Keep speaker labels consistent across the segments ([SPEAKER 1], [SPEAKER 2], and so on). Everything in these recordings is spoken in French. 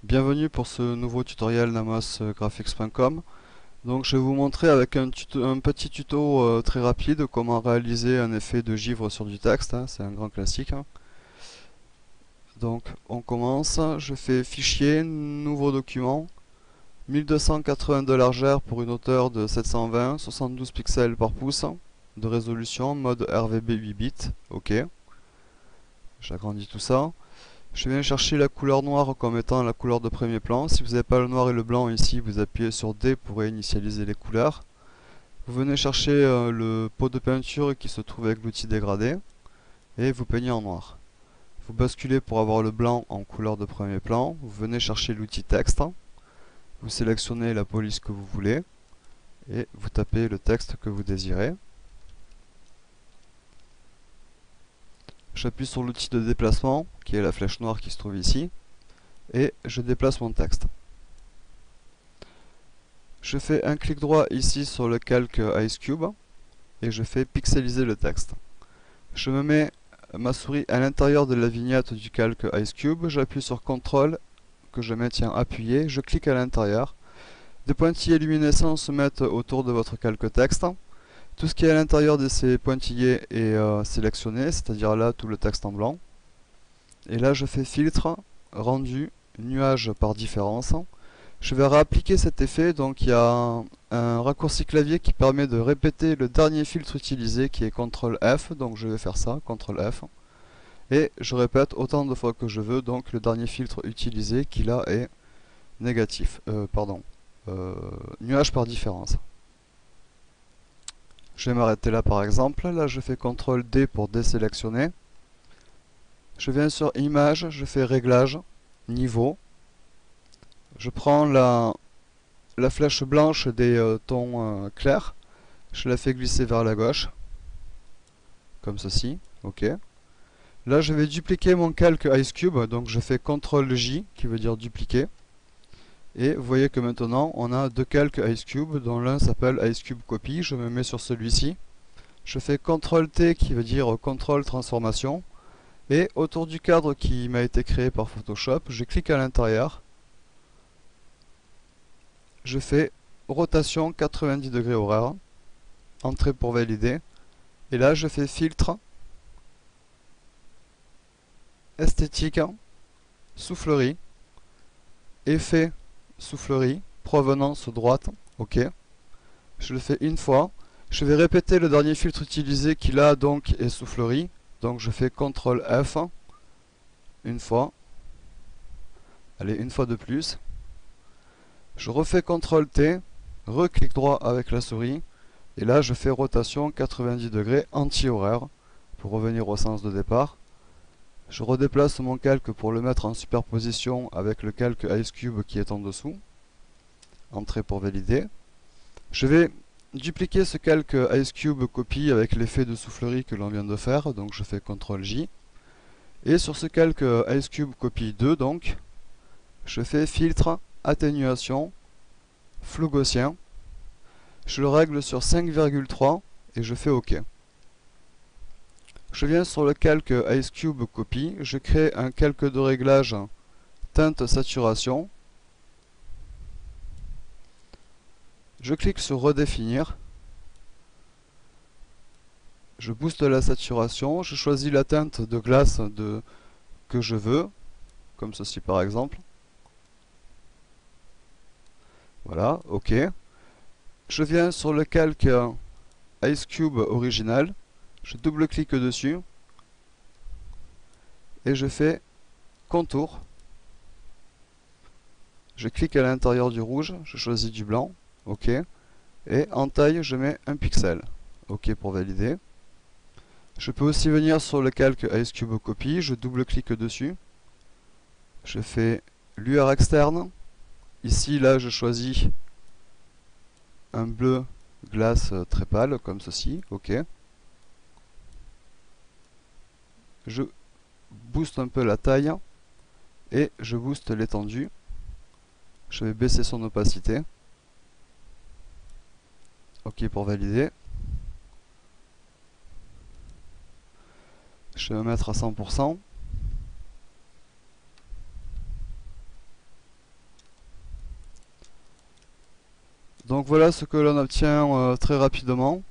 [SPEAKER 1] Bienvenue pour ce nouveau tutoriel namosgraphics.com. Donc je vais vous montrer avec un petit tuto très rapide comment réaliser un effet de givre sur du texte, hein, c'est un grand classique, hein. Donc on commence, je fais fichier, nouveau document, 1280 de largeur pour une hauteur de 720, 72 pixels par pouce, de résolution, mode RVB 8 bits, ok. J'agrandis tout ça. Je viens chercher la couleur noire comme étant la couleur de premier plan. Si vous n'avez pas le noir et le blanc ici, vous appuyez sur D pour réinitialiser les couleurs. Vous venez chercher le pot de peinture qui se trouve avec l'outil dégradé et vous peignez en noir. Vous basculez pour avoir le blanc en couleur de premier plan. Vous venez chercher l'outil texte. Vous sélectionnez la police que vous voulez et vous tapez le texte que vous désirez. J'appuie sur l'outil de déplacement qui est la flèche noire qui se trouve ici et je déplace mon texte. Je fais un clic droit ici sur le calque Ice Cube et je fais pixeliser le texte. Je me mets ma souris à l'intérieur de la vignette du calque Ice Cube, j'appuie sur CTRL que je maintiens appuyé, je clique à l'intérieur. Des pointillés luminescents se mettent autour de votre calque texte. Tout ce qui est à l'intérieur de ces pointillés est sélectionné, c'est-à-dire là tout le texte en blanc. Et là je fais filtre, rendu, nuage par différence. Je vais réappliquer cet effet, donc il y a un raccourci clavier qui permet de répéter le dernier filtre utilisé qui est CTRL F, donc je vais faire ça, CTRL F. Et je répète autant de fois que je veux, donc le dernier filtre utilisé qui là est négatif, nuage par différence. Je vais m'arrêter là par exemple, là je fais CTRL D pour désélectionner. Je viens sur image, je fais réglage, niveau. Je prends la flèche blanche des tons clairs, je la fais glisser vers la gauche, comme ceci, ok. Là je vais dupliquer mon calque Ice Cube, donc je fais CTRL J, qui veut dire dupliquer. Et vous voyez que maintenant on a deux calques Ice Cube, dont l'un s'appelle Ice Cube Copy, je me mets sur celui-ci. Je fais CTRL T, qui veut dire contrôle transformation. Et autour du cadre qui m'a été créé par Photoshop, je clique à l'intérieur. Je fais rotation 90 degrés horaire, entrée pour valider, et là je fais filtre, esthétique, soufflerie, effet soufflerie, provenance droite, ok. Je le fais une fois, je vais répéter le dernier filtre utilisé qui là donc est soufflerie, donc je fais CTRL F, une fois, allez une fois de plus, je refais CTRL T, reclic droit avec la souris, et là je fais rotation 90 degrés anti-horaire pour revenir au sens de départ. Je redéplace mon calque pour le mettre en superposition avec le calque Ice Cube qui est en dessous. Entrée pour valider. Je vais dupliquer ce calque Ice Cube copie avec l'effet de soufflerie que l'on vient de faire, donc je fais CTRL J. Et sur ce calque Ice Cube copie 2, donc, je fais filtre, atténuation, flou gaussien. Je le règle sur 5,3 et je fais OK. Je viens sur le calque Ice Cube Copy, je crée un calque de réglage teinte saturation. Je clique sur redéfinir. Je booste la saturation, je choisis la teinte de glace que je veux, comme ceci par exemple. Voilà, OK. Je viens sur le calque Ice Cube original, je double-clique dessus et je fais contour. Je clique à l'intérieur du rouge, je choisis du blanc, OK. Et en taille, je mets 1 pixel. OK pour valider. Je peux aussi venir sur le calque Ice Cube Copy, je double-clique dessus. Je fais lueur externe. Ici, là, je choisis un bleu glace très pâle, comme ceci, OK. Je booste un peu la taille et je booste l'étendue. Je vais baisser son opacité. OK pour valider. Je vais me mettre à 100%. Donc voilà ce que l'on obtient très rapidement.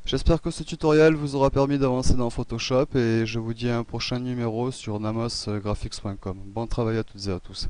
[SPEAKER 1] J'espère que ce tutoriel vous aura permis d'avancer dans Photoshop et je vous dis à un prochain numéro sur namosgraphics.com. Bon travail à toutes et à tous.